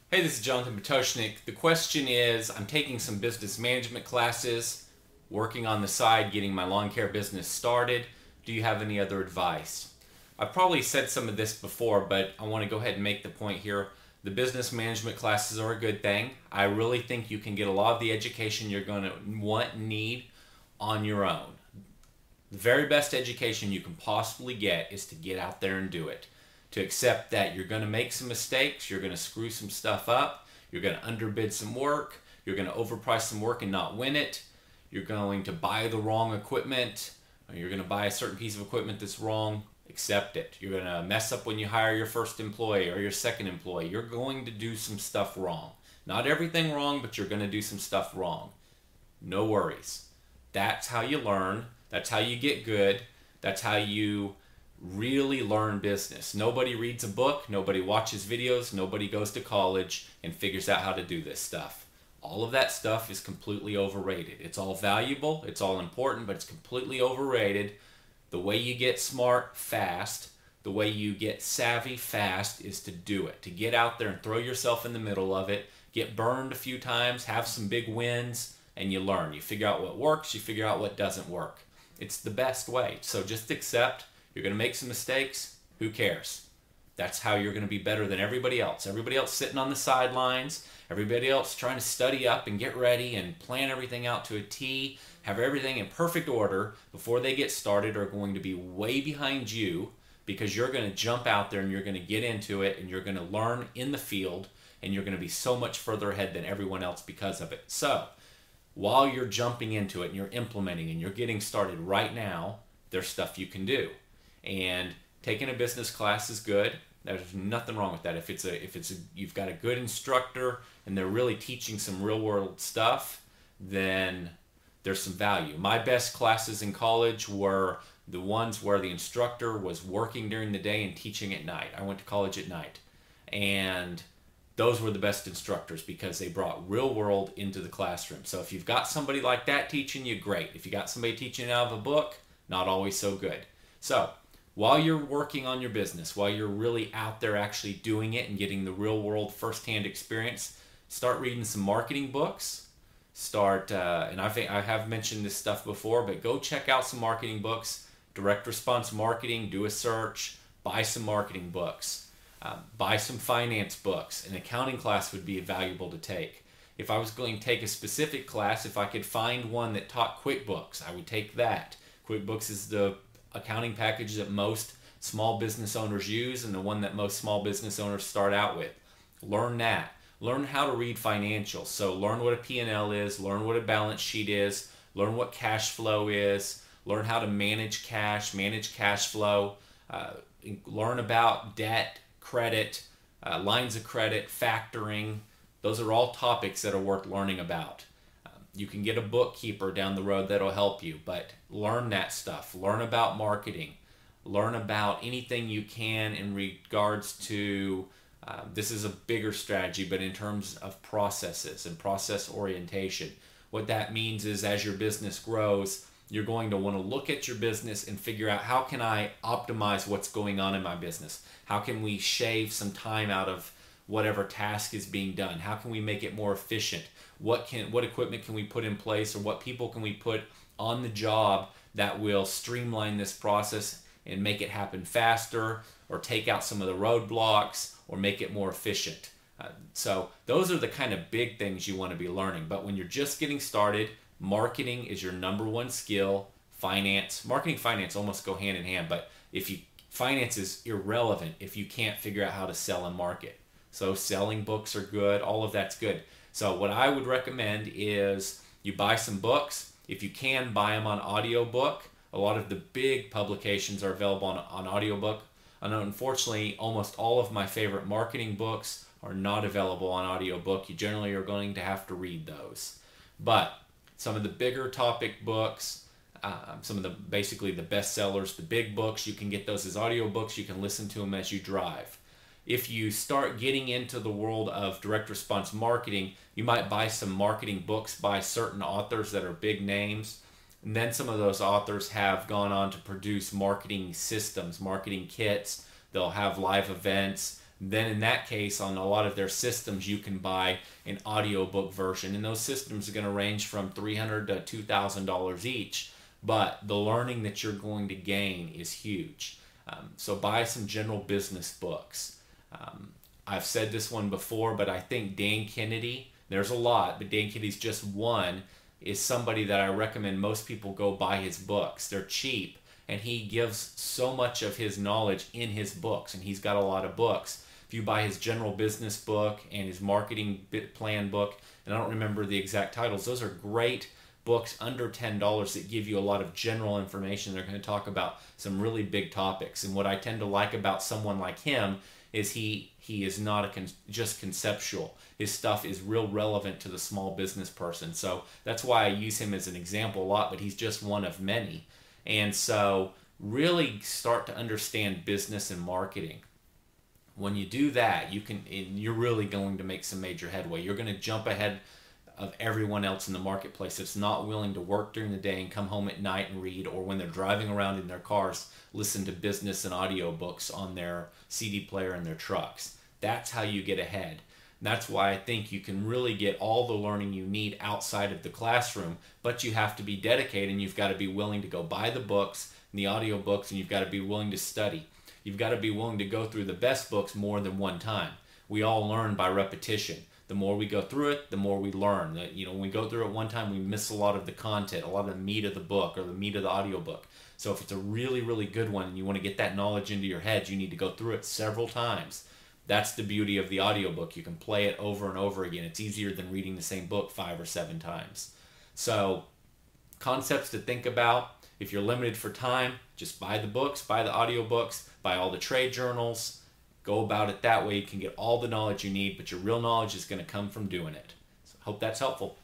Hey, this is Jonathan Potoshnik. The question is, I'm taking some business management classes, working on the side, getting my lawn care business started. Do you have any other advice? I've probably said some of this before, but I want to go ahead and make the point here. The business management classes are a good thing. I really think you can get a lot of the education you're going to want and need on your own. The very best education you can possibly get is to get out there and do it. To accept that you're going to make some mistakes, you're going to screw some stuff up, you're going to underbid some work, you're going to overprice some work and not win it, you're going to buy the wrong equipment, or you're going to buy a certain piece of equipment that's wrong. Accept it. You're going to mess up when you hire your first employee or your second employee. You're going to do some stuff wrong. Not everything wrong, but you're going to do some stuff wrong. No worries. That's how you learn. That's how you get good. That's how you really learn business. Nobody reads a book, nobody watches videos, nobody goes to college and figures out how to do this stuff. All of that stuff is completely overrated. It's all valuable, it's all important, but it's completely overrated. The way you get smart fast, the way you get savvy fast is to do it. To get out there and throw yourself in the middle of it, get burned a few times, have some big wins, and you learn. You figure out what works, you figure out what doesn't work. It's the best way. So just accept you're going to make some mistakes. Who cares? That's how you're going to be better than everybody else. Everybody else sitting on the sidelines, everybody else trying to study up and get ready and plan everything out to a T, have everything in perfect order before they get started, are going to be way behind you because you're going to jump out there and you're going to get into it and you're going to learn in the field and you're going to be so much further ahead than everyone else because of it. So, while you're jumping into it and you're implementing and you're getting started right now, there's stuff you can do. And taking a business class is good. There's nothing wrong with that. If you've got a good instructor and they're really teaching some real world stuff, then there's some value. My best classes in college were the ones where the instructor was working during the day and teaching at night. I went to college at night. And those were the best instructors because they brought real world into the classroom. So if you've got somebody like that teaching you, great. If you got somebody teaching out of a book, not always so good. So while you're working on your business, while you're really out there actually doing it and getting the real world firsthand experience, start reading some marketing books. And I have mentioned this stuff before, but go check out some marketing books. Direct response marketing, do a search, buy some marketing books. Buy some finance books. An accounting class would be valuable to take. If I was going to take a specific class, if I could find one that taught QuickBooks, I would take that. QuickBooks is the accounting package that most small business owners use and the one that most small business owners start out with. Learn that. Learn how to read financials. So learn what a P&L is, learn what a balance sheet is, learn what cash flow is, learn how to manage cash flow, learn about debt, credit, lines of credit, factoring. Those are all topics that are worth learning about. You can get a bookkeeper down the road that'll help you, but learn that stuff. Learn about marketing. Learn about anything you can in regards to, this is a bigger strategy, but in terms of processes and process orientation. What that means is as your business grows, you're going to want to look at your business and figure out how can I optimize what's going on in my business? How can we shave some time out of whatever task is being done? How can we make it more efficient? What equipment can we put in place, or what people can we put on the job that will streamline this process and make it happen faster, or take out some of the roadblocks, or make it more efficient? So those are the kind of big things you want to be learning. But when you're just getting started, marketing is your number one skill. Marketing, finance almost go hand in hand, but finance is irrelevant if you can't figure out how to sell and market. So selling books are good, all of that's good. So what I would recommend is you buy some books. If you can, buy them on audiobook. A lot of the big publications are available on audiobook. And unfortunately, almost all of my favorite marketing books are not available on audiobook. You generally are going to have to read those. But some of the bigger topic books, some of basically the bestsellers, the big books, you can get those as audiobooks. You can listen to them as you drive. If you start getting into the world of direct response marketing, you might buy some marketing books by certain authors that are big names. And then some of those authors have gone on to produce marketing systems, marketing kits. They'll have live events. Then in that case, on a lot of their systems, you can buy an audiobook version, and those systems are going to range from $300 to $2,000 each. But the learning that you're going to gain is huge. So buy some general business books. I've said this one before, but I think Dan Kennedy, there's a lot, but Dan Kennedy's just one, is somebody that I recommend most people go buy his books. They're cheap, and he gives so much of his knowledge in his books, and he's got a lot of books. If you buy his general business book and his marketing plan book, and I don't remember the exact titles, those are great books under $10 that give you a lot of general information. They're going to talk about some really big topics. And what I tend to like about someone like him is he is not just conceptual. His stuff is real relevant to the small business person. So that's why I use him as an example a lot, but he's just one of many. And so really start to understand business and marketing. When you do that, you're really going to make some major headway. You're going to jump ahead of everyone else in the marketplace that's not willing to work during the day and come home at night and read, or when they're driving around in their cars, listen to business and audiobooks on their CD player in their trucks. That's how you get ahead. And that's why I think you can really get all the learning you need outside of the classroom, but you have to be dedicated, and you've got to be willing to go buy the books and the audiobooks, and you've got to be willing to study. You've got to be willing to go through the best books more than one time. We all learn by repetition. The more we go through it, the more we learn. When we go through it one time, we miss a lot of the content, a lot of the meat of the book or the meat of the audiobook. So if it's a really, really good one and you want to get that knowledge into your head, you need to go through it several times. That's the beauty of the audiobook. You can play it over and over again. It's easier than reading the same book 5 or 7 times. So concepts to think about. If you're limited for time, just buy the books, buy the audiobooks, buy all the trade journals. Go about it that way. You can get all the knowledge you need, but your real knowledge is going to come from doing it. So hope that's helpful.